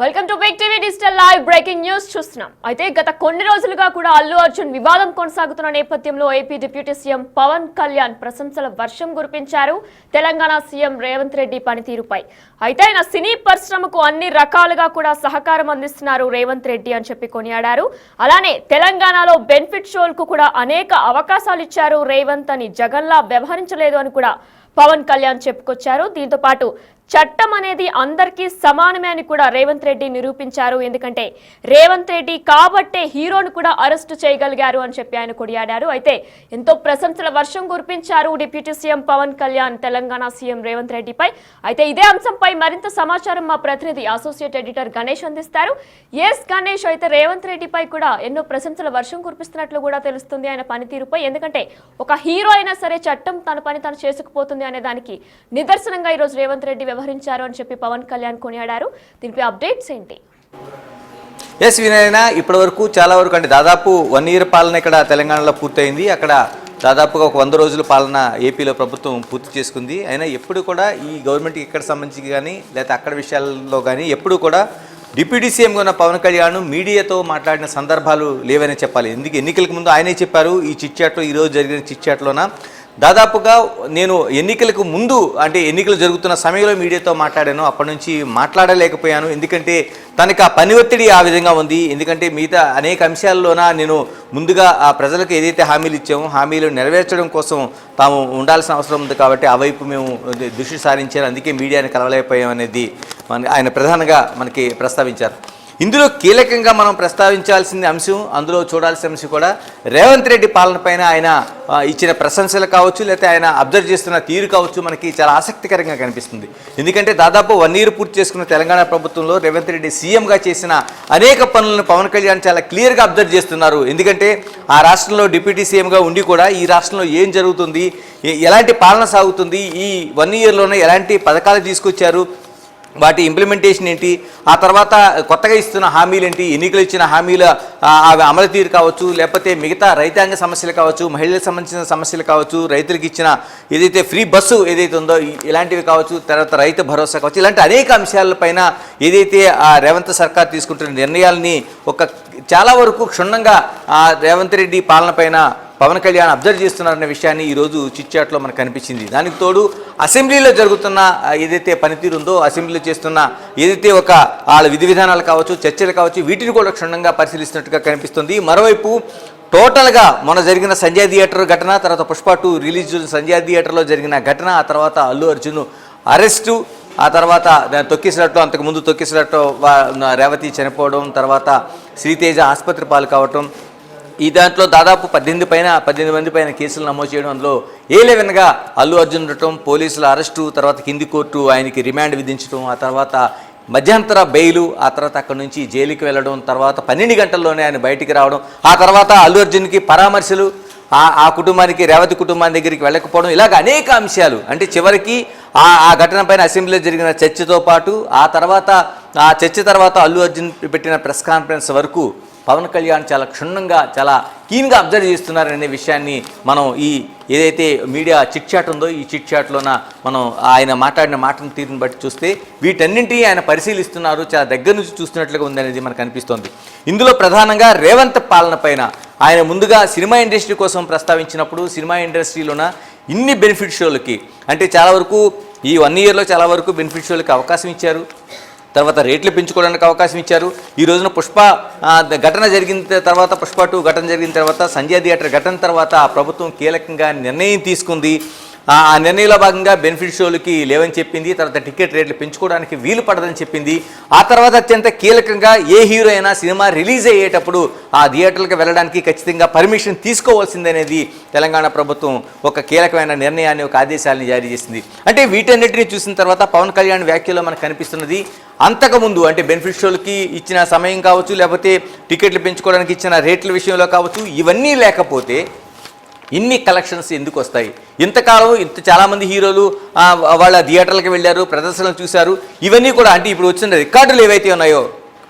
Welcome to Big TV digital live breaking news చూస్తున్నాం. అయితే గత కొన్ని రోజులుగా కూడా అల్లు అర్జున్ వివాదం కొనసాగుతున్న నేపథ్యంలో AP deputy CM Pawan Kalyan ప్రశంసల వర్షం కురిపించారు తెలంగాణ సీఎం రేవంత్ రెడ్డి పనితీరుపై. అయితే ఆయన సినీ పరిశ్రమకు అన్ని రకాలుగా కూడా సహకారం అందిస్తున్నారు రేవంత్ రెడ్డి అని చెప్పి కొనియాడారు. అలానే తెలంగాణలో బెనిఫిట్ షోలకు కూడా అనేక అవకాశాలు ఇచ్చారు రేవంత్ అని జగన్లా వ్యవహరించలేదు అని కూడా పవన్ కళ్యాణ్ చెప్పుకొచ్చారు. దీంతో పాటు చట్టం అనేది అందరికీ సమానమే అని కూడా రేవంత్ రెడ్డి నిరూపించారు. ఎందుకంటే రేవంత్ రెడ్డి కాబట్టే హీరోను కూడా అరెస్టు చేయగలిగారు అని చెప్పి ఆయన కొనియాడారు. అయితే ఎంతో ప్రశంసల వర్షం కురిపించారు deputy CM Pawan Kalyan Telangana CM Revanth రెడ్డిపై. అయితే ఇదే అంశంపై మరింత సమాచారం మా ప్రతినిధి అసోసియేట్ ఎడిటర్ గణేష్ అందిస్తారు. ఎస్ గణేష్, అయితే రేవంత్ రెడ్డిపై కూడా ఎన్నో ప్రశంసల వర్షం కురిపిస్తున్నట్లు కూడా తెలుస్తుంది ఆయన పనితీరుపై. ఎందుకంటే ఒక హీరో అయినా సరే చట్టం తన పని తను చేసుకుపోతుంది అనే దానికి నిదర్శనంగా ఈరోజు రేవంత్ రెడ్డి వ్యవహరించారు అని చెప్పి పవన్ కళ్యాణ్ కొనియాడారు. దీనిపై అప్డేట్స్ ఏంటి? ఎస్ వినయన, ఇప్పటి వరకు చాలా వరకు అంటే దాదాపు 1 ఇయర్ పాలన ఇక్కడ తెలంగాణలో పూర్తయింది. అక్కడ దాదాపుగా ఒక 100 రోజుల పాలన ఏపీలో ప్రభుత్వం పూర్తి చేసుకుంది. అయినా ఎప్పుడు కూడా ఈ గవర్నమెంట్కి ఇక్కడ సంబంధించి కానీ లేకపోతే అక్కడ విషయాల్లో కానీ ఎప్పుడు కూడా డిప్యూటీ సీఎంగా ఉన్న పవన్ కళ్యాణ్ మీడియాతో మాట్లాడిన సందర్భాలు లేవని చెప్పాలి. ఎందుకు ఎన్నికలకు ముందు ఆయనే చెప్పారు. ఈ చిట్ చాట్లో ఈరోజు జరిగిన చిట్ చాట్లోన దాదాపుగా నేను ఎన్నికలకు ముందు అంటే ఎన్నికలు జరుగుతున్న సమయంలో మీడియాతో మాట్లాడాను, అప్పటి నుంచి మాట్లాడలేకపోయాను. ఎందుకంటే తనకు ఆ పని ఒత్తిడి ఆ విధంగా ఉంది. ఎందుకంటే మిగతా అనేక అంశాల్లోన నేను ముందుగా ఆ ప్రజలకు ఏదైతే హామీలు ఇచ్చామో హామీలు నెరవేర్చడం కోసం తాము ఉండాల్సిన అవసరం ఉంది కాబట్టి ఆ వైపు మేము దృష్టి సారించారు. అందుకే మీడియాని కలవలేకపోయాం అనేది ఆయన ప్రధానంగా మనకి ప్రస్తావించారు. ఇందులో కీలకంగా మనం ప్రస్తావించాల్సిన అంశం, అందులో చూడాల్సిన అంశం కూడా రేవంత్ రెడ్డి పాలన పైన ఆయన ఇచ్చిన ప్రశంసలు కావచ్చు, లేకపోతే ఆయన అబ్జర్వ్ చేస్తున్న తీరు కావచ్చు, మనకి చాలా ఆసక్తికరంగా కనిపిస్తుంది. ఎందుకంటే దాదాపు 1 ఇయర్ పూర్తి చేసుకున్న తెలంగాణ ప్రభుత్వంలో రేవంత్ రెడ్డి సీఎంగా చేసిన అనేక పనులను పవన్ కళ్యాణ్ చాలా క్లియర్గా అబ్జర్వ్ చేస్తున్నారు. ఎందుకంటే ఆ రాష్ట్రంలో డిప్యూటీ సీఎంగా ఉండి కూడా ఈ రాష్ట్రంలో ఏం జరుగుతుంది, ఎలాంటి పాలన సాగుతుంది, ఈ 1 ఇయర్లోనే ఎలాంటి పథకాలు తీసుకొచ్చారు, వాటి ఇంప్లిమెంటేషన్ ఏంటి, ఆ తర్వాత కొత్తగా ఇస్తున్న హామీలు ఏంటి, ఎన్నికలు ఇచ్చిన హామీల అమలు తీరు కావచ్చు, లేకపోతే మిగతా రైతాంగ సమస్యలు కావచ్చు, మహిళలకు సంబంధించిన సమస్యలు కావచ్చు, రైతులకు ఇచ్చిన ఏదైతే ఫ్రీ బస్సు ఏదైతే ఉందో ఇలాంటివి కావచ్చు, తర్వాత రైతు భరోసా కావచ్చు, ఇలాంటి అనేక అంశాలపైన ఏదైతే ఆ రేవంత్ సర్కార్ తీసుకుంటున్న నిర్ణయాలని చాలా వరకు క్షుణ్ణంగా రేవంత్ రెడ్డి పాలన పైన పవన్ కళ్యాణ్ అబ్జర్వ్ చేస్తున్నారనే విషయాన్ని ఈరోజు చిట్ చాట్లో మనకు కనిపించింది. దానికి తోడు అసెంబ్లీలో జరుగుతున్న ఏదైతే పనితీరు ఉందో, అసెంబ్లీలో చేస్తున్న ఏదైతే ఒక వాళ్ళ విధి విధానాలు కావచ్చు, చర్చలు కావచ్చు, వీటిని కూడా క్షుణ్ణంగా పరిశీలిస్తున్నట్టుగా కనిపిస్తుంది. మరోవైపు టోటల్గా మొన్న జరిగిన సంజయ్ థియేటర్ ఘటన, తర్వాత పుష్ప 2 రిలీజ్ సంజయ్ థియేటర్లో జరిగిన ఘటన, ఆ తర్వాత అల్లు అర్జున్ అరెస్టు, ఆ తర్వాత తొక్కిసలాట్లో అంతకుముందు తొక్కిసలాట్లో రేవతి చనిపోవడం, తర్వాత శ్రీతేజ ఆసుపత్రి పాలు కావటం, ఈ దాంట్లో దాదాపు 18 మంది పైన కేసులు నమోదు చేయడం, అందులో A11గా అల్లు అర్జున్ ఉండటం, పోలీసుల అరెస్టు, తర్వాత కింది కోర్టు ఆయనకి రిమాండ్ విధించడం, ఆ తర్వాత మధ్యంతర బెయిలు, ఆ తర్వాత అక్కడి నుంచి జైలుకి వెళ్ళడం, తర్వాత 12 గంటల్లోనే ఆయన బయటికి రావడం, ఆ తర్వాత అల్లు అర్జున్కి పరామర్శలు, ఆ కుటుంబానికి రేవతి కుటుంబాన్ని దగ్గరికి వెళ్ళకపోవడం, ఇలాగ అనేక అంశాలు. అంటే చివరికి ఆ ఘటన పైన అసెంబ్లీలో జరిగిన చర్చతో పాటు ఆ తర్వాత ఆ చర్చ తర్వాత అల్లు అర్జున్ పెట్టిన ప్రెస్ కాన్ఫరెన్స్ వరకు పవన్ కళ్యాణ్ చాలా క్షుణ్ణంగా చాలా కీన్గా అబ్జర్వ్ చేస్తున్నారనే విషయాన్ని మనం ఈ ఏదైతే మీడియా చిట్ చాట్ ఉందో ఈ చిట్ చాట్లోన మనం ఆయన మాట్లాడిన మాటను తీరుని బట్టి చూస్తే వీటన్నింటినీ ఆయన పరిశీలిస్తున్నారు, చాలా దగ్గర నుంచి చూస్తున్నట్లుగా ఉందనేది మనకు అనిపిస్తోంది. ఇందులో ప్రధానంగా రేవంత్ పాలన పైన ఆయన ముందుగా సినిమా ఇండస్ట్రీ కోసం ప్రస్తావించినప్పుడు సినిమా ఇండస్ట్రీలోన ఇన్ని బెనిఫిట్ షోలకి అంటే చాలా వరకు ఈ 1 ఇయర్లో చాలా వరకు బెనిఫిట్ షోలకి అవకాశం ఇచ్చారు, తర్వాత రేట్లు పెంచుకోవడానికి అవకాశం ఇచ్చారు. ఈ రోజున పుష్ప ఘటన జరిగిన తర్వాత, పుష్ప 2 ఘటన జరిగిన తర్వాత, సంజయ్ థియేటర్ ఘటన తర్వాత ప్రభుత్వం కీలకంగా నిర్ణయం తీసుకుంది. ఆ నిర్ణయంలో భాగంగా బెనిఫిట్ షోలకి లేవని చెప్పింది, తర్వాత టికెట్ రేట్లు పెంచుకోవడానికి వీలు పడదని చెప్పింది. ఆ తర్వాత అత్యంత కీలకంగా ఏ హీరో అయినా సినిమా రిలీజ్ అయ్యేటప్పుడు ఆ థియేటర్లకు వెళ్ళడానికి ఖచ్చితంగా పర్మిషన్ తీసుకోవాల్సిందనేది తెలంగాణ ప్రభుత్వం ఒక కీలకమైన నిర్ణయాన్ని, ఒక ఆదేశాలను జారీ చేసింది. అంటే వీటన్నిటిని చూసిన తర్వాత పవన్ కళ్యాణ్ వ్యాఖ్యలో మనకు కనిపిస్తున్నది అంతకుముందు అంటే బెనిఫిట్ షోలకి ఇచ్చిన సమయం కావచ్చు, లేకపోతే టికెట్లు పెంచుకోవడానికి ఇచ్చిన రేట్ల విషయంలో కావచ్చు, ఇవన్నీ లేకపోతే ఇన్ని కలెక్షన్స్ ఎందుకు వస్తాయి? ఇంతకాలం చాలామంది హీరోలు వాళ్ళ థియేటర్లకు వెళ్ళారు, ప్రదర్శనలు చూశారు. ఇవన్నీ కూడా అంటే ఇప్పుడు వచ్చిన రికార్డులు ఏవైతే ఉన్నాయో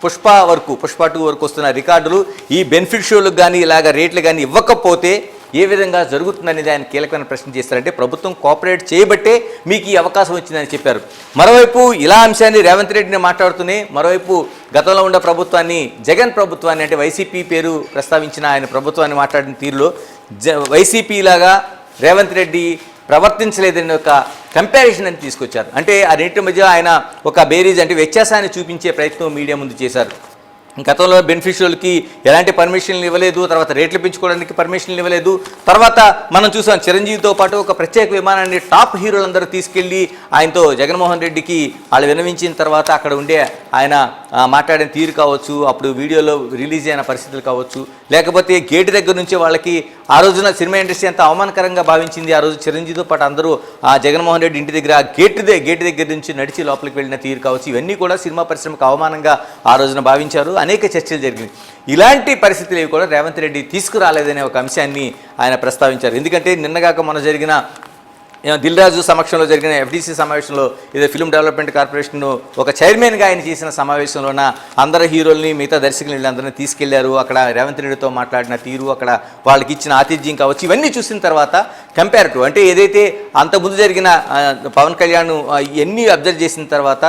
పుష్ప 2 వరకు వస్తున్న రికార్డులు ఈ బెనిఫిట్ షోలకు కానీ ఇలాగ రేట్లు కానీ ఇవ్వకపోతే ఏ విధంగా జరుగుతుందనేది ఆయన కీలకమైన ప్రశ్న చేస్తారంటే ప్రభుత్వం కోఆపరేట్ చేయబట్టే మీకు ఈ అవకాశం వచ్చిందని చెప్పారు. మరోవైపు ఇలా అంశాన్ని రేవంత్ రెడ్డిని మాట్లాడుతూనే మరోవైపు గతంలో ఉన్న ప్రభుత్వాన్ని జగన్ ప్రభుత్వాన్ని అంటే వైసీపీ పేరు ప్రస్తావించిన ఆయన ప్రభుత్వాన్ని మాట్లాడిన తీరులో వైసీపీ లాగా రేవంత్ రెడ్డి ప్రవర్తించలేదని ఒక కంపారిజన్ అని తీసుకొచ్చారు. అంటే ఆ రెండింటి మధ్య ఆయన ఒక బేరీజ్ అంటే వ్యత్యాసాన్ని చూపించే ప్రయత్నం మీడియా ముందు చేశారు. గతంలో బెనిఫిషియర్లకి ఎలాంటి పర్మిషన్లు ఇవ్వలేదు, తర్వాత రేట్లు పెంచుకోవడానికి పర్మిషన్లు ఇవ్వలేదు. తర్వాత మనం చూసాం చిరంజీవితో పాటు ఒక ప్రత్యేక విమానాన్ని టాప్ హీరోలందరూ తీసుకెళ్ళి ఆయనతో జగన్మోహన్ రెడ్డికి వాళ్ళు విన్నవించిన తర్వాత అక్కడ ఉండే ఆయన మాట్లాడిన తీరు కావచ్చు, అప్పుడు వీడియోలో రిలీజ్ అయిన పరిస్థితులు కావచ్చు, లేకపోతే గేటు దగ్గర నుంచి వాళ్ళకి ఆ రోజున సినిమా ఇండస్ట్రీ అంతా అవమానకరంగా భావించింది. ఆ రోజు చిరంజీవితో పాటు అందరూ ఆ జగన్మోహన్ రెడ్డి ఇంటి దగ్గర గేటు దగ్గర నుంచి నడిచి లోపలికి వెళ్ళిన తీరు కావచ్చు, ఇవన్నీ కూడా సినిమా పరిశ్రమకు అవమానంగా ఆ రోజున భావించారు. అనేక చర్చలు జరిగినాయి. ఇలాంటి పరిస్థితులు కూడా రేవంత్ రెడ్డి తీసుకురాలేదనే ఒక అంశాన్ని ఆయన ప్రస్తావించారు. ఎందుకంటే నిన్నగాక మొన్న జరిగిన దిల్ రాజు సమక్షంలో జరిగిన ఎఫ్డీసీ సమావేశంలో ఏదో ఫిల్మ్ డెవలప్మెంట్ కార్పొరేషన్ ఒక చైర్మన్గా ఆయన చేసిన సమావేశంలోన అందరు హీరోల్ని మిగతా దర్శకులు అందరినీ తీసుకెళ్లారు. అక్కడ రేవంత్ రెడ్డితో మాట్లాడిన తీరు, అక్కడ వాళ్ళకి ఇచ్చిన ఆతిథ్యం కావచ్చు, ఇవన్నీ చూసిన తర్వాత కంపేరిటివ్ అంటే ఏదైతే అంతకుముందు జరిగిన పవన్ కళ్యాణ్ ఇవన్నీ అబ్జర్వ్ చేసిన తర్వాత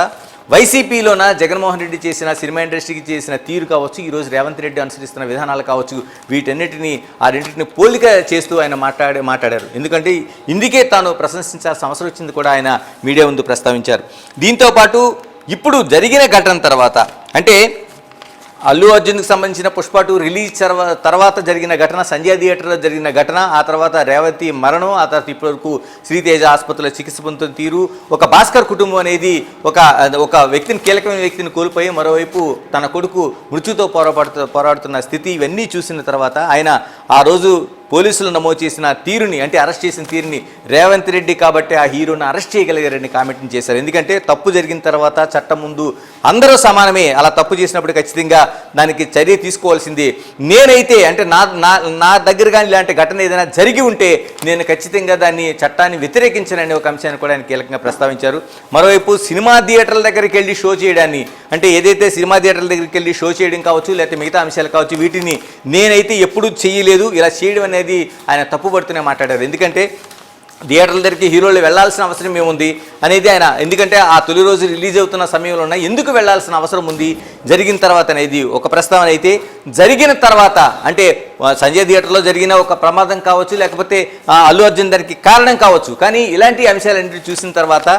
వైసీపీలోన జగన్మోహన్ రెడ్డి చేసిన సినిమా ఇండస్ట్రీకి చేసిన తీరు కావచ్చు, ఈరోజు రేవంత్ రెడ్డి అనుసరిస్తున్న విధానాలు కావచ్చు, వీటన్నిటిని ఆ రెండింటిని పోలిక చేస్తూ ఆయన మాట్లాడారు. ఎందుకంటే ఇందుకే తాను ప్రశంసించాల్సిన అవసరం వచ్చింది కూడా ఆయన మీడియా ముందు ప్రస్తావించారు. దీంతోపాటు ఇప్పుడు జరిగిన ఘటన తర్వాత అంటే అల్లు అర్జున్కి సంబంధించిన పుష్ప 2 రిలీజ్ తర్వాత జరిగిన ఘటన, సంజయ్ థియేటర్లో జరిగిన ఘటన, ఆ తర్వాత రేవతి మరణం, ఆ తర్వాత ఇప్పటివరకు శ్రీతేజ ఆసుపత్రిలో చికిత్స పొందుతున్న తీరు, ఒక భాస్కర్ కుటుంబం అనేది ఒక వ్యక్తిని కీలకమైన వ్యక్తిని కోల్పోయి మరోవైపు తన కొడుకు మృత్యుతో పోరాడుతున్న స్థితి, ఇవన్నీ చూసిన తర్వాత ఆయన ఆ రోజు పోలీసులు నమోదు చేసిన తీరుని అంటే అరెస్ట్ చేసిన తీరుని రేవంత్ రెడ్డి కాబట్టి ఆ హీరోని అరెస్ట్ చేయగలిగారని కామెంట్ చేశారు. ఎందుకంటే తప్పు జరిగిన తర్వాత చట్టం ముందు అందరూ సమానమే, అలా తప్పు చేసినప్పుడు ఖచ్చితంగా దానికి చర్య తీసుకోవాల్సింది. నేనైతే అంటే నా దగ్గర కానీ ఇలాంటి ఘటన ఏదైనా జరిగి ఉంటే నేను ఖచ్చితంగా దాన్ని చట్టాన్ని వ్యతిరేకించనని ఒక అంశాన్ని కూడా ఆయన కీలకంగా ప్రస్తావించారు. మరోవైపు సినిమా థియేటర్ల దగ్గరికి వెళ్ళి షో చేయడాన్ని అంటే ఏదైతే సినిమా థియేటర్ల దగ్గరికి వెళ్ళి షో చేయడం కావచ్చు, లేకపోతే మిగతా అంశాలు కావచ్చు, వీటిని నేనైతే ఎప్పుడూ చేయలేదు, ఇలా చేయడం అనేది ఆయన తప్పుపడుతూనే మాట్లాడారు. ఎందుకంటే థియేటర్ల దగ్గరికి హీరోలు వెళ్లాల్సిన అవసరం ఏముంది అనేది ఆయన, ఎందుకంటే ఆ తొలి రోజు రిలీజ్ అవుతున్న సమయంలో ఎందుకు వెళ్లాల్సిన అవసరం ఉంది జరిగిన తర్వాత అనేది ఒక ప్రస్తావన అయితే, జరిగిన తర్వాత అంటే సంజయ్ థియేటర్లో జరిగిన ఒక ప్రమాదం కావచ్చు, లేకపోతే అల్లు అర్జున్ దానికి కారణం కావచ్చు, కానీ ఇలాంటి అంశాలన్నింటినీ చూసిన తర్వాత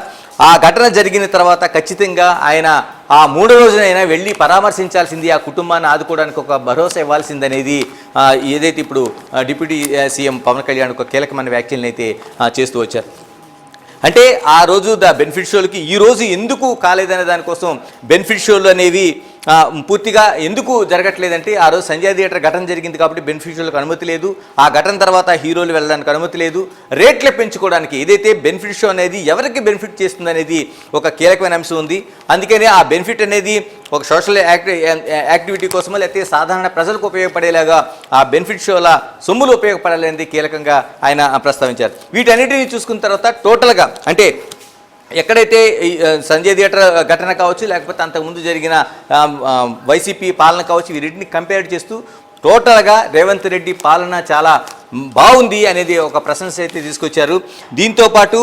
ఆ ఘటన జరిగిన తర్వాత ఖచ్చితంగా ఆయన ఆ 3వ రోజునైనా వెళ్ళి పరామర్శించాల్సింది, ఆ కుటుంబాన్ని ఆదుకోవడానికి ఒక భరోసా ఇవ్వాల్సిందనేది ఏదైతే ఇప్పుడు డిప్యూటీ సీఎం పవన్ కళ్యాణ్ ఒక కీలకమైన వ్యాఖ్యలను అయితే చేస్తూ వచ్చారు. అంటే ఆ రోజు బెనిఫిట్ షోలకి ఈ రోజు ఎందుకు కాలేదనే దానికోసం బెనిఫిట్ షోలు అనేవి పూర్తిగా ఎందుకు జరగట్లేదంటే ఆ రోజు సంజయ్ థియేటర్ ఘటన జరిగింది కాబట్టి బెనిఫిషియర్లకు అనుమతి లేదు, ఆ ఘటన తర్వాత హీరోలు వెళ్ళడానికి అనుమతి లేదు, రేట్లు పెంచుకోవడానికి ఏదైతే బెనిఫిట్ షో అనేది ఎవరికి బెనిఫిట్ చేస్తుంది అనేది ఒక కీలకమైన అంశం ఉంది. అందుకని ఆ బెనిఫిట్ అనేది ఒక సోషల్ యాక్టివిటీ కోసమో లేకపోతే సాధారణ ప్రజలకు ఉపయోగపడేలాగా ఆ బెనిఫిట్ షోల సొమ్ములు ఉపయోగపడాలనేది కీలకంగా ఆయన ప్రస్తావించారు. వీటన్నిటిని చూసుకున్న తర్వాత టోటల్గా అంటే ఎక్కడైతే సంజయ్ థియేటర్ ఘటన కావచ్చు, లేకపోతే అంతకుముందు జరిగిన వైసీపీ పాలన కావచ్చు, వీటిని కంపేర్ చేస్తూ టోటల్గా రేవంత్ రెడ్డి పాలన చాలా బాగుంది అనేది ఒక ప్రశంస అయితే తీసుకొచ్చారు. దీంతోపాటు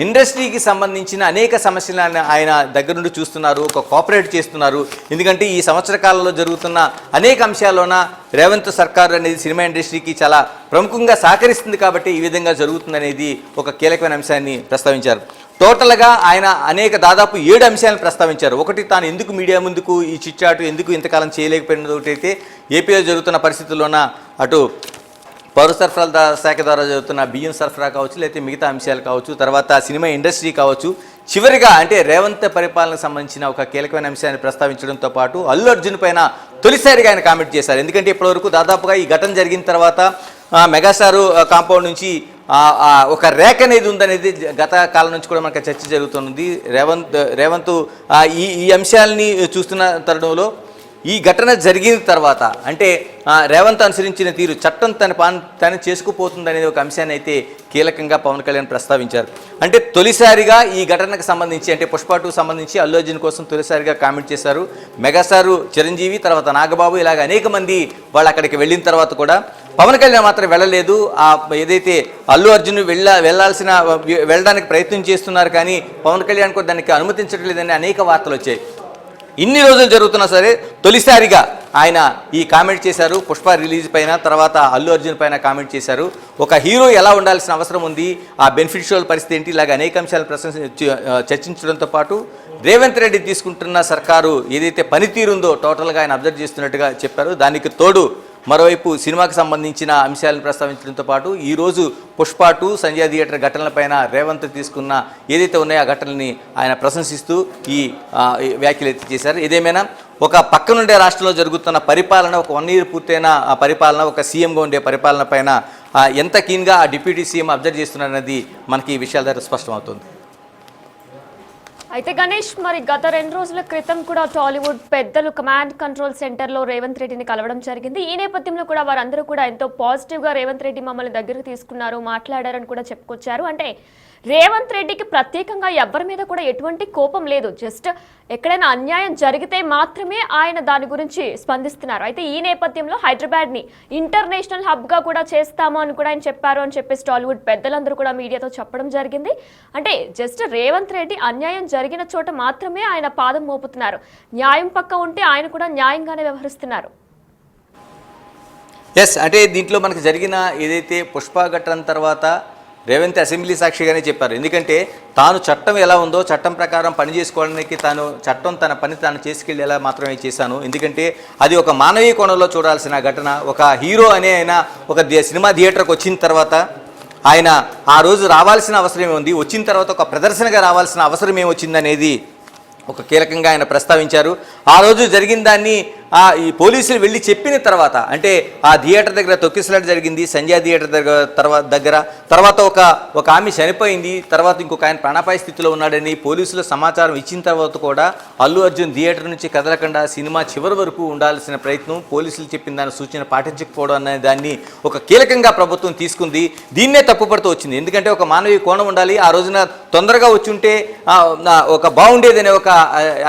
ఇండస్ట్రీకి సంబంధించిన అనేక సమస్యలను ఆయన దగ్గర నుండి చూస్తున్నారు, ఒక కోఆపరేట్ చేస్తున్నారు. ఎందుకంటే ఈ సంవత్సర కాలంలో జరుగుతున్న అనేక అంశాల్లోన రేవంత్ సర్కార్ అనేది సినిమా ఇండస్ట్రీకి చాలా ప్రముఖంగా సహకరిస్తుంది కాబట్టి ఈ విధంగా జరుగుతుందనేది ఒక కీలకమైన అంశాన్ని ప్రస్తావించారు. టోటల్గా ఆయన దాదాపు 7 అంశాలను ప్రస్తావించారు. ఒకటి, తాను ఎందుకు మీడియా ముందుకు ఈ చిట్చాటు ఎందుకు ఇంతకాలం చేయలేకపోయినది ఒకటైతే, ఏపీలో జరుగుతున్న పరిస్థితుల్లోన అటు పౌర సరఫరాల శాఖ ద్వారా జరుగుతున్న బియ్యం సరఫరా కావచ్చు, లేకపోతే మిగతా అంశాలు కావచ్చు, తర్వాత సినిమా ఇండస్ట్రీ కావచ్చు, చివరిగా అంటే రేవంత్ పరిపాలనకు సంబంధించిన ఒక కీలకమైన అంశాన్ని ప్రస్తావించడంతో పాటు అల్లు అర్జున్ పైన తొలిసారిగా ఆయన కామెంట్ చేశారు. ఎందుకంటే ఇప్పటివరకు దాదాపుగా ఈ ఘటన జరిగిన తర్వాత మెగాస్టార్ కాంపౌండ్ నుంచి ఒక రేక్ అనేది ఉందనేది గత కాలం నుంచి కూడా మనకు చర్చ జరుగుతుంది. రేవంత్ ఈ అంశాలని చూస్తున్న తరుణంలో ఈ ఘటన జరిగిన తర్వాత అంటే రేవంత్ అనుసరించిన తీరు చట్టం తను చేసుకుపోతుంది అనేది ఒక అంశాన్ని అయితే కీలకంగా పవన్ కళ్యాణ్ ప్రస్తావించారు. అంటే తొలిసారిగా ఈ ఘటనకు సంబంధించి అంటే పుష్ప 2 సంబంధించి అల్లు అర్జున్ కోసం తొలిసారిగా కామెంట్ చేశారు. మెగాస్టార్ చిరంజీవి, తర్వాత నాగబాబు, ఇలాగ అనేక మంది వాళ్ళు అక్కడికి వెళ్ళిన తర్వాత కూడా పవన్ కళ్యాణ్ మాత్రం వెళ్ళలేదు. ఏదైతే అల్లు అర్జున్ వెళ్ళడానికి ప్రయత్నం చేస్తున్నారు, కానీ పవన్ కళ్యాణ్ కూడా దానికి అనుమతించట్లేదని అనేక వార్తలు వచ్చాయి. ఇన్ని రోజులు జరుగుతున్నా సరే తొలిసారిగా ఆయన ఈ కామెంట్ చేశారు. పుష్ప రిలీజ్ పైన, తర్వాత అల్లు అర్జున్ పైన కామెంట్ చేశారు. ఒక హీరో ఎలా ఉండాల్సిన అవసరం ఉంది, ఆ బెనిఫిషియల్ పరిస్థితి ఏంటి, ఇలాగ అనేక అంశాలను చర్చించడంతో పాటు రేవంత్ రెడ్డి తీసుకుంటున్న సర్కారు ఏదైతే పనితీరుందో టోటల్గా ఆయన అబ్జర్వ్ చేస్తున్నట్టుగా చెప్పారు. దానికి తోడు మరోవైపు సినిమాకి సంబంధించిన అంశాలను ప్రస్తావించడంతో పాటు ఈరోజు పుష్ప 2 సంజయ్ థియేటర్ ఘటనలపైన రేవంత్ తీసుకున్న ఏదైతే ఉన్నాయో ఆ ఘటనల్ని ఆయన ప్రశంసిస్తూ ఈ వ్యాఖ్యలు ఎత్తి చేశారు. ఏదేమైనా ఒక పక్కనుండే రాష్ట్రంలో జరుగుతున్న పరిపాలన, ఒక 1 year పూర్తయిన ఆ పరిపాలన, ఒక సీఎంగా ఉండే పరిపాలన పైన ఎంత కీన్గా ఆ డిప్యూటీ సీఎం అబ్జర్వ్ చేస్తున్నారన్నది మనకి ఈ విషయాల ద్వారా స్పష్టమవుతుంది. అయితే గణేష్, మరి గత 2 రోజుల క్రితం కూడా టాలీవుడ్ పెద్దలు కమాండ్ కంట్రోల్ సెంటర్లో రేవంత్ రెడ్డిని కలవడం జరిగింది. ఈ నేపథ్యంలో కూడా వారందరూ కూడా ఎంతో పాజిటివ్గా రేవంత్ రెడ్డి మమ్మల్ని దగ్గరకు తీసుకున్నారు, మాట్లాడారని కూడా చెప్పుకొచ్చారు. అంటే రేవంత్ రెడ్డికి ప్రత్యేకంగా ఎవరి మీద కూడా ఎటువంటి కోపం లేదు, జస్ట్ ఎక్కడైనా అన్యాయం జరిగితే మాత్రమే ఆయన దాని గురించి స్పందిస్తున్నారు. అయితే ఈ నేపథ్యంలో హైదరాబాద్ని ఇంటర్నేషనల్ హబ్గా కూడా చేస్తాము అని కూడా ఆయన చెప్పారు అని చెప్పేసి టాలీవుడ్ పెద్దలందరూ కూడా మీడియాతో చెప్పడం జరిగింది. అంటే జస్ట్ రేవంత్ రెడ్డి అన్యాయం జరిగిన చోట మాత్రమే ఆయన పాదం మోపుతున్నారు, న్యాయం పక్క ఉంటే ఆయన కూడా న్యాయంగానే వ్యవహరిస్తున్నారు. ఎస్, అంటే దీంట్లో మనకు జరిగిన ఏదైతే పుష్ప ఘటన తర్వాత రేవంత్ అసెంబ్లీ సాక్షిగానే చెప్పారు. ఎందుకంటే తాను చట్టం ఎలా ఉందో చట్టం ప్రకారం పని చేసుకోవడానికి చట్టం తన పని తాను చేసుకెళ్ళేలా మాత్రమే చేశాను. ఎందుకంటే అది ఒక మానవీయ కోణంలో చూడాల్సిన ఘటన. ఒక హీరో అనే ఆయన ఒక సినిమా థియేటర్కి వచ్చిన తర్వాత ఆయన ఆ రోజు రావాల్సిన అవసరం ఏముంది, వచ్చిన తర్వాత ఒక ప్రదర్శనగా రావాల్సిన అవసరం ఏమొచ్చిందనేది ఒక కీలకంగా ఆయన ప్రస్తావించారు. ఆ రోజు జరిగిన దాన్ని ఈ పోలీసులు వెళ్ళి చెప్పిన తర్వాత, అంటే ఆ థియేటర్ దగ్గర తొక్కిసలాట జరిగింది, సంజయ్ థియేటర్ దగ్గర తర్వాత ఒక ఆమె చనిపోయింది, తర్వాత ఇంకొక ఆయన ప్రాణాపాయ స్థితిలో ఉన్నాడని పోలీసులు సమాచారం ఇచ్చిన తర్వాత కూడా అల్లు అర్జున్ థియేటర్ నుంచి కదలకుండా సినిమా చివరి వరకు ఉండాల్సిన ప్రయత్నం, పోలీసులు చెప్పిన దాని సూచన పాటించకపోవడం అనే దాన్ని ఒక కీలకంగా ప్రభుత్వం తీసుకుంది. దీన్నే తప్పుపడుతూ వచ్చింది. ఎందుకంటే ఒక మానవీయ కోణం ఉండాలి, ఆ రోజున తొందరగా వచ్చి ఉంటే ఒక బాగుండేదనే ఒక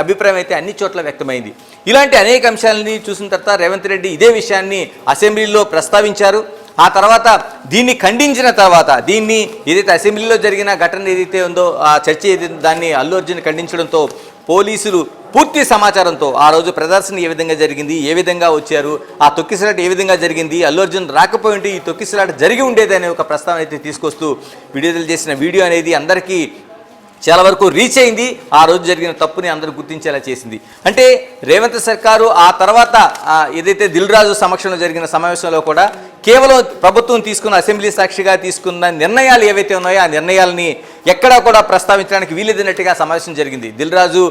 అభిప్రాయం అయితే అన్ని చోట్ల వ్యక్తమైంది. ఇలాంటి అనేక అంశాలని చూసిన తర్వాత రేవంత్ రెడ్డి ఇదే విషయాన్ని అసెంబ్లీలో ప్రస్తావించారు. ఆ తర్వాత దీన్ని ఖండించిన తర్వాత దీన్ని ఏదైతే అసెంబ్లీలో జరిగిన ఘటన ఏదైతే ఉందో ఆ చర్చ దాన్ని అల్లు అర్జున్ ఖండించడంతో పోలీసులు పూర్తి సమాచారంతో ఆ రోజు ప్రదర్శన ఏ విధంగా జరిగింది, ఏ విధంగా వచ్చారు, ఆ తొక్కిసలాట ఏ విధంగా జరిగింది, అల్లు అర్జున్ రాకపోయింటే ఈ తొక్కిసలాట జరిగి ఉండేది అనే ఒక ప్రస్తావన అయితే తీసుకొస్తూ విడుదల చేసిన వీడియో అనేది అందరికీ చాలా వరకు రీచ్ అయింది. ఆ రోజు జరిగిన తప్పుని అందరూ గుర్తించేలా చేసింది. అంటే రేవంత్ సర్కారు ఆ తర్వాత ఏదైతే దిల్ రాజు సమక్షంలో జరిగిన సమావేశంలో కూడా కేవలం ప్రభుత్వం తీసుకున్న అసెంబ్లీ సాక్షిగా తీసుకున్న నిర్ణయాలు ఏవైతే ఉన్నాయో ఆ నిర్ణయాలని ఎక్కడా కూడా ప్రస్తావించడానికి వీలేదన్నట్టుగా సమావేశం జరిగింది. Dil Raju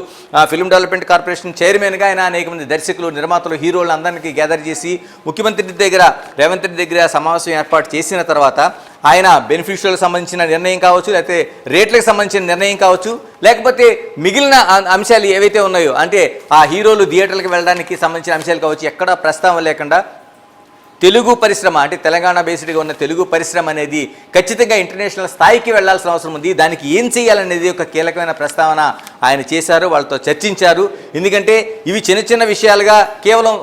film development corporation చైర్మన్గా ఆయన అనేక మంది దర్శకులు, నిర్మాతలు, హీరోలు అందరికీ గ్యాదర్ చేసి ముఖ్యమంత్రి దగ్గర రేవంత్ రెడ్డి దగ్గర సమావేశం ఏర్పాటు చేసిన తర్వాత ఆయన బెనిఫిషియల్కి సంబంధించిన నిర్ణయం కావచ్చు, లేకపోతే రేట్లకు సంబంధించిన నిర్ణయం కావచ్చు, లేకపోతే మిగిలిన అంశాలు ఏవైతే ఉన్నాయో అంటే ఆ హీరోలు థియేటర్లకు వెళ్ళడానికి సంబంధించిన అంశాలు కావచ్చు, ఎక్కడా ప్రస్తావన లేకుండా తెలుగు పరిశ్రమ అంటే తెలంగాణ బేస్డ్గా ఉన్న తెలుగు పరిశ్రమ అనేది ఖచ్చితంగా ఇంటర్నేషనల్ స్థాయికి వెళ్లాల్సిన అవసరం ఉంది, దానికి ఏం చేయాలనేది ఒక కీలకమైన ప్రస్తావన ఆయన చేశారు, వాళ్ళతో చర్చించారు. ఎందుకంటే ఇవి చిన్న చిన్న విషయాలుగా కేవలం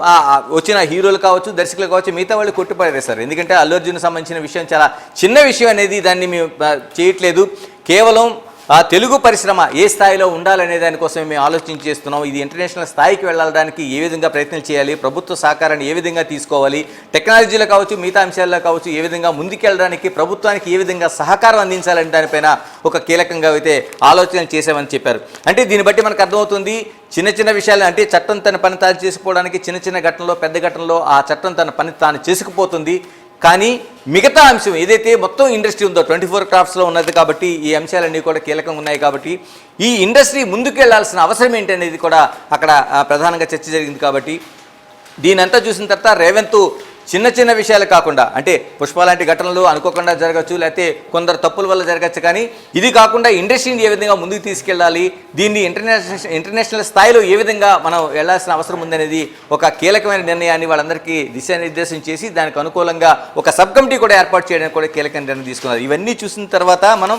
వచ్చిన హీరోలు కావచ్చు, దర్శకులు కావచ్చు, మిగతా వాళ్ళు కొట్టుపడేశారు. ఎందుకంటే అల్లు అర్జున్ సంబంధించిన విషయం చాలా చిన్న విషయం అనేది దాన్ని మేము చేయట్లేదు, కేవలం తెలుగు పరిశ్రమ ఏ స్థాయిలో ఉండాలనే దానికోసమే మేము ఆలోచన చేస్తున్నాం. ఇది ఇంటర్నేషనల్ స్థాయికి వెళ్ళడానికి ఏ విధంగా ప్రయత్నం చేయాలి, ప్రభుత్వ సహకారాన్ని ఏ విధంగా తీసుకోవాలి, టెక్నాలజీలో కావచ్చు, మిగతా అంశాల్లో కావచ్చు, ఏ విధంగా ముందుకెళ్ళడానికి ప్రభుత్వానికి ఏ విధంగా సహకారం అందించాలని దానిపైన ఒక కీలకంగా అయితే ఆలోచన చేశామని చెప్పారు. అంటే దీన్ని బట్టి మనకు అర్థమవుతుంది చిన్న చిన్న విషయాలు అంటే చట్టం తన పని తాను చేసుకుపోవడానికి చిన్న చిన్న ఘటనలో పెద్ద ఘటనలో ఆ చట్టం తన పని తాను చేసుకుపోతుంది. కానీ మిగతా అంశం ఏదైతే మొత్తం ఇండస్ట్రీ ఉందో 24 క్రాఫ్ట్స్లో ఉన్నది కాబట్టి ఈ అంశాలన్నీ కూడా కీలకంగా ఉన్నాయి. కాబట్టి ఈ ఇండస్ట్రీ ముందుకెళ్లాల్సిన అవసరం ఏంటనేది కూడా అక్కడ ప్రధానంగా చర్చ జరిగింది. కాబట్టి దీనంతా చూసిన తర్వాత రేవంత్ చిన్న చిన్న విషయాలు కాకుండా అంటే పుష్ప లాంటి ఘటనలు అనుకోకుండా జరగచ్చు, లేకపోతే కొందరు తప్పుల వల్ల జరగచ్చు, కానీ ఇది కాకుండా ఇండస్ట్రీని ఏ విధంగా ముందుకు తీసుకెళ్ళాలి, దీన్ని ఇంటర్నేషనల్ స్థాయిలో ఏ విధంగా మనం వెళ్లాల్సిన అవసరం ఉందనేది ఒక కీలకమైన నిర్ణయాన్ని వాళ్ళందరికీ దిశానిర్దేశం చేసి దానికి అనుకూలంగా ఒక సబ్ కమిటీ కూడా ఏర్పాటు చేయడానికి కూడా కీలక నిర్ణయం తీసుకున్నారు. ఇవన్నీ చూసిన తర్వాత మనం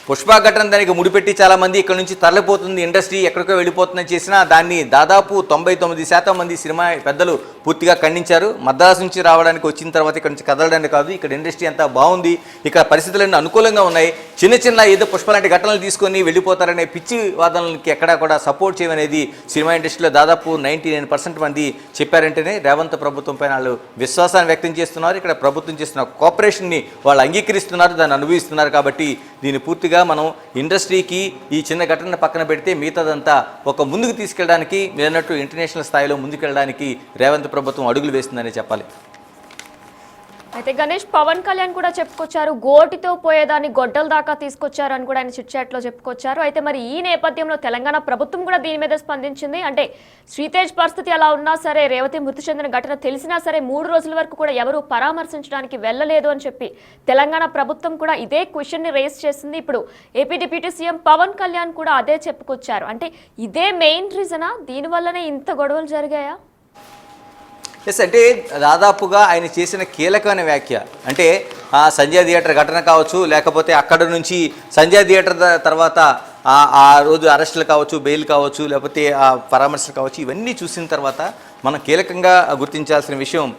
పుష్ప ఘటన దానికి ముడిపెట్టి చాలామంది ఇక్కడ నుంచి తరలిపోతుంది, ఇండస్ట్రీ ఎక్కడికో వెళ్ళిపోతుందని చేసినా దాన్ని దాదాపు 99% మంది సినిమా పెద్దలు పూర్తిగా ఖండించారు. మద్రాసు నుంచి రావడానికి వచ్చిన తర్వాత ఇక్కడ నుంచి కదలడానికి కాదు, ఇక్కడ ఇండస్ట్రీ అంతా బాగుంది, ఇక్కడ పరిస్థితులన్నీ అనుకూలంగా ఉన్నాయి, చిన్న చిన్న ఏదో పుష్ప లాంటి ఘటనలు తీసుకొని వెళ్ళిపోతారనే పిచ్చి వాదనలకి ఎక్కడా కూడా సపోర్ట్ చేయమనేది సినిమా ఇండస్ట్రీలో దాదాపు 99% మంది చెప్పారంటేనే రేవంత్ ప్రభుత్వం పైన వాళ్ళు విశ్వాసాన్ని వ్యక్తం చేస్తున్నారు. ఇక్కడ ప్రభుత్వం చేస్తున్న కోఆపరేషన్ని వాళ్ళు అంగీకరిస్తున్నారు, దాన్ని అనుభవిస్తున్నారు. కాబట్టి దీన్ని పూర్తిగా మనం ఇండస్ట్రీకి ఈ చిన్న ఘటన పక్కన పెడితే మిగతాదంతా ఒక ముందుకు తీసుకెళ్ళడానికి మీరు అన్నట్టు ఇంటర్నేషనల్ స్థాయిలో ముందుకెళ్ళడానికి రేవంత్ ప్రభుత్వం అడుగులు వేస్తుందని చెప్పాలి. అయితే గణేష్, పవన్ కళ్యాణ్ కూడా చెప్పుకొచ్చారు, గోటితో పోయేదాన్ని గొడ్డల దాకా తీసుకొచ్చారు అని కూడా ఆయన చిట్చాట్లో చెప్పుకొచ్చారు. అయితే మరి ఈ నేపథ్యంలో తెలంగాణ ప్రభుత్వం కూడా దీని మీద స్పందించింది. అంటే శ్రీతేజ్ పరిస్థితి అలా ఉన్నా సరే, రేవతి మృతి చెందిన ఘటన తెలిసినా సరే 3 రోజుల వరకు కూడా ఎవరు పరామర్శించడానికి వెళ్ళలేదు అని చెప్పి తెలంగాణ ప్రభుత్వం కూడా ఇదే క్వశ్చన్ని రేస్ చేసింది. ఇప్పుడు AP deputy CM Pawan Kalyan కూడా అదే చెప్పుకొచ్చారు. అంటే ఇదే మెయిన్ రీజనా, దీనివల్లనే ఇంత గొడవలు జరిగాయా? ఎస్, అంటే దాదాపుగా ఆయన చేసిన కీలకమైన వ్యాఖ్య అంటే సంజయ్ థియేటర్ ఘటన కావచ్చు, లేకపోతే అక్కడ నుంచి సంజయ్ థియేటర్ తర్వాత ఆ రోజు అరెస్టులు కావచ్చు, బెయిల్ కావచ్చు, లేకపోతే ఆ పరామర్శలు కావచ్చు, ఇవన్నీ చూసిన తర్వాత మనం కీలకంగా గుర్తించాల్సిన విషయం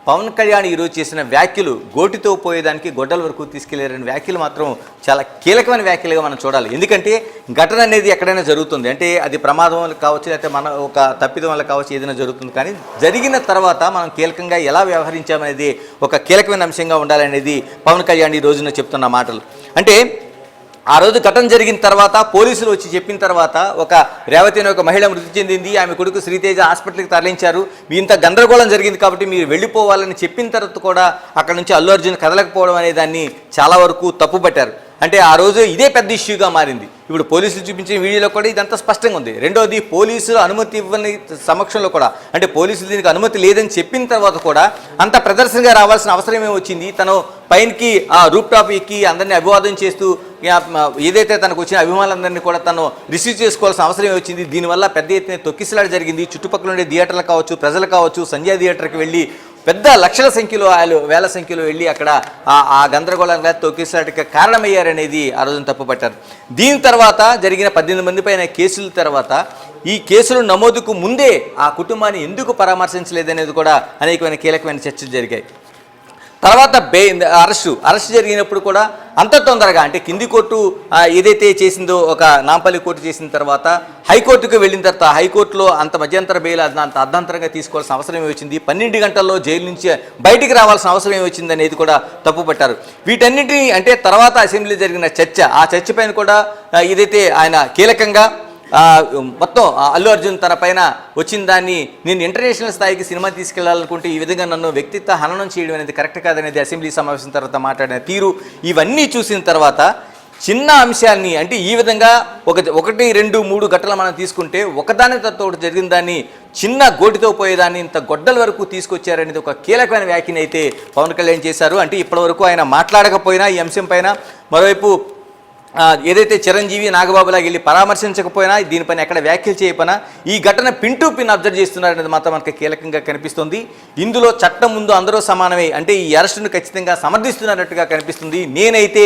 పవన్ కళ్యాణ్ ఈరోజు చేసిన వ్యాఖ్యలు గోటితో పోయేదానికి గొడ్డల వరకు తీసుకెళ్లారని వ్యాఖ్యలు మాత్రం చాలా కీలకమైన వ్యాఖ్యలుగా మనం చూడాలి. ఎందుకంటే ఘటన అనేది ఎక్కడైనా జరుగుతుంది, అంటే అది ప్రమాదం వల్ల కావచ్చు, లేకపోతే మన ఒక తప్పిదం వల్ల కావచ్చు, ఏదైనా జరుగుతుంది. కానీ జరిగిన తర్వాత మనం కీలకంగా ఎలా వ్యవహరించామనేది ఒక కీలకమైన అంశంగా ఉండాలనేది పవన్ కళ్యాణ్ ఈ రోజున చెప్తున్న మాటలు. అంటే ఆ రోజు ఘటన జరిగిన తర్వాత పోలీసులు వచ్చి చెప్పిన తర్వాత ఒక రేవతి అనే ఒక మహిళ మృతి చెందింది, ఆమె కొడుకు శ్రీతేజ హాస్పిటల్కి తరలించారు, ఇంత గందరగోళం జరిగింది కాబట్టి మీరు వెళ్ళిపోవాలని చెప్పిన తర్వాత కూడా అక్కడ నుంచి అల్లు అర్జున్ కదలకపోవడం అనే దాన్ని చాలా వరకు తప్పుపట్టారు. అంటే ఆ రోజు ఇదే పెద్ద ఇష్యూగా మారింది. ఇప్పుడు పోలీసులు చూపించిన వీడియోలో కూడా ఇదంతా స్పష్టంగా ఉంది. రెండోది, పోలీసులు అనుమతి ఇవ్వని సమక్షంలో కూడా, అంటే పోలీసులు దీనికి అనుమతి లేదని చెప్పిన తర్వాత కూడా అంత ప్రదర్శనగా రావాల్సిన అవసరం ఏమి వచ్చింది? తను పైనకి ఆ రూప్ టాప్ ఎక్కి అందరినీ అభివాదం చేస్తూ ఏదైతే తనకు వచ్చిన అభిమానులందరినీ కూడా తను రిసీవ్ చేసుకోవాల్సిన అవసరం వచ్చింది. దీనివల్ల పెద్ద ఎత్తున తొక్కిసలాట జరిగింది. చుట్టుపక్కల ఉండే థియేటర్లు కావచ్చు, ప్రజలు కావచ్చు, సంజయ్ థియేటర్కి వెళ్ళి పెద్ద లక్షల సంఖ్యలో వేల సంఖ్యలో వెళ్ళి అక్కడ ఆ గందరగోళంగా తొక్కిసలాటకి కారణమయ్యారనేది ఆ రోజున తప్పుపట్టారు. దీని తర్వాత జరిగిన 18 మంది పైన కేసుల తర్వాత ఈ కేసులు నమోదుకు ముందే ఆ కుటుంబాన్ని ఎందుకు పరామర్శించలేదనేది కూడా అనేకమైన కీలకమైన చర్చలు జరిగాయి. తర్వాత అరెస్ట్ జరిగినప్పుడు కూడా అంత తొందరగా, అంటే కింది కోర్టు ఏదైతే చేసిందో ఒక నాంపల్లి కోర్టు చేసిన తర్వాత హైకోర్టుకు వెళ్ళిన తర్వాత హైకోర్టులో అంత మధ్యంతర బెయిల్ అంత అర్ధాంతరంగా తీసుకోవాల్సిన అవసరం ఏమొచ్చింది, 12 గంటల్లో జైలు నుంచి బయటికి రావాల్సిన అవసరం ఏమొచ్చింది అనేది కూడా తప్పుపట్టారు. వీటన్నిటినీ అంటే తర్వాత అసెంబ్లీ జరిగిన చర్చ, ఆ చర్చ పైన కూడా ఏదైతే ఆయన కీలకంగా మొత్తం అల్లు అర్జున్ తన పైన వచ్చిన దాన్ని నేను ఇంటర్నేషనల్ స్థాయికి సినిమా తీసుకెళ్లాలనుకుంటే ఈ విధంగా నన్ను వ్యక్తిత్వ హననం చేయడం అనేది కరెక్ట్ కాదనేది అసెంబ్లీ సమావేశం తర్వాత మాట్లాడిన తీరు, ఇవన్నీ చూసిన తర్వాత చిన్న అంశాన్ని అంటే ఈ విధంగా 1, 2, 3 ఘటనలు మనం తీసుకుంటే ఒకదాని తర్వాత ఒకటి జరిగిన దాన్ని చిన్న గోటితో పోయేదాన్ని ఇంత గొడ్డల వరకు తీసుకొచ్చారనేది ఒక కీలకమైన వ్యాఖ్యని అయితే పవన్ కళ్యాణ్ చేశారు. అంటే ఇప్పటివరకు ఆయన మాట్లాడకపోయినా ఈ అంశం పైన, మరోవైపు ఏదైతే చిరంజీవి నాగబాబులాగా వెళ్ళి పరామర్శించకపోయినా, దీనిపైన ఎక్కడ వ్యాఖ్యలు చేయకపోయినా ఈ ఘటన పిన్ టు పిన్ అబ్జర్వ్ చేస్తున్నారనేది మాత్రం మనకి కీలకంగా కనిపిస్తుంది. ఇందులో చట్టం ముందు అందరూ సమానమే, అంటే ఈ అరెస్టును ఖచ్చితంగా సమర్థిస్తున్నట్టుగా కనిపిస్తుంది. నేనైతే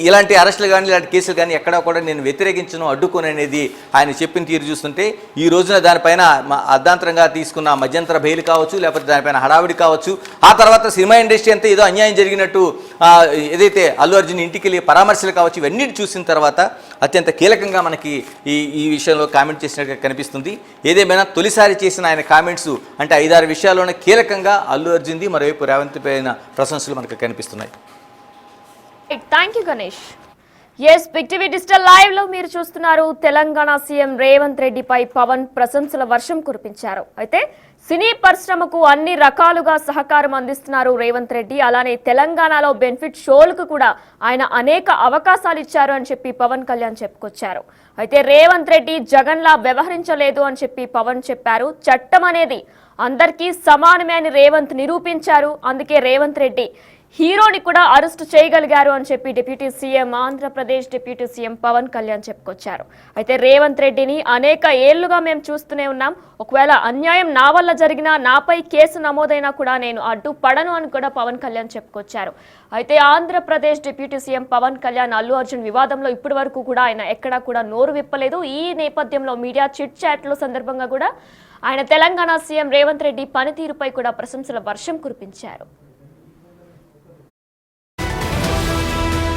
ఇలాంటి అరెస్టులు కానీ ఇలాంటి కేసులు కానీ ఎక్కడా కూడా నేను వ్యతిరేకించను, అడ్డుకోను అనేది ఆయన చెప్పిన తీరు చూస్తుంటే ఈ రోజున దానిపైన అర్ధాంతరంగా తీసుకున్న మధ్యంతర బెయిల్ కావచ్చు, లేకపోతే దానిపైన హడావిడి కావచ్చు, ఆ తర్వాత సినిమా ఇండస్ట్రీ అంతా ఏదో అన్యాయం జరిగినట్టు ఏదైతే అల్లు అర్జున్ ఇంటికి వెళ్ళి పరామర్శలు కావచ్చు, ఇవన్నీ చూసిన తర్వాత అత్యంత కీలకంగా మనకి ఈ విషయంలో కామెంట్ చేసినట్టుగా కనిపిస్తుంది. ఏదేమైనా తొలిసారి చేసిన ఆయన కామెంట్స్ అంటే 5-6 విషయాల్లోనే కీలకంగా అల్లు అర్జున్ది, మరోవైపు రేవంత్ పైన ప్రశంసలు మనకు కనిపిస్తున్నాయి. Thank you Ganesh. Yes Big TV digital live లో మీరు చూస్తున్నారు. తెలంగాణ సీఎం రేవంత్ రెడ్డిపై పవన్ ప్రశంసల వర్షం కురిపించారు. అయితే సినీ పరిశ్రమకు అన్ని రకాలుగా సహకారం అందిస్తున్నారు రేవంత్ రెడ్డి. అలానే తెలంగాణలో బెనిఫిట్ షోలకు కూడా ఆయన అనేక అవకాశాలు ఇచ్చారు అని చెప్పి పవన్ కళ్యాణ్ చెప్పుకొచ్చారు. అయితే రేవంత్ రెడ్డి జగన్ లా వ్యవహరించలేదు అని చెప్పి పవన్ చెప్పారు. చట్టం అనేది అందరికీ సమానమే అని రేవంత్ నిరూపించారు. అందుకే రేవంత్ రెడ్డి హీరోని కూడా అరెస్టు చేయగలిగారు అని చెప్పి deputy CM Andhra Pradesh deputy CM Pawan Kalyan చెప్పుకొచ్చారు. అయితే రేవంత్ రెడ్డిని అనేక ఏళ్లుగా మేము చూస్తూనే ఉన్నాం. ఒకవేళ అన్యాయం నా వల్ల జరిగినా, నాపై కేసు నమోదైనా కూడా నేను అడ్డుపడను అని కూడా పవన్ కళ్యాణ్ చెప్పుకొచ్చారు. అయితే ఆంధ్రప్రదేశ్ డిప్యూటీ సీఎం పవన్ కళ్యాణ్ అల్లు అర్జున్ వివాదంలో ఇప్పటి వరకు కూడా ఆయన ఎక్కడా కూడా నోరు విప్పలేదు. ఈ నేపథ్యంలో మీడియా చిట్ చాట్ల సందర్భంగా కూడా ఆయన తెలంగాణ సీఎం రేవంత్ రెడ్డి పనితీరుపై కూడా ప్రశంసల వర్షం కురిపించారు.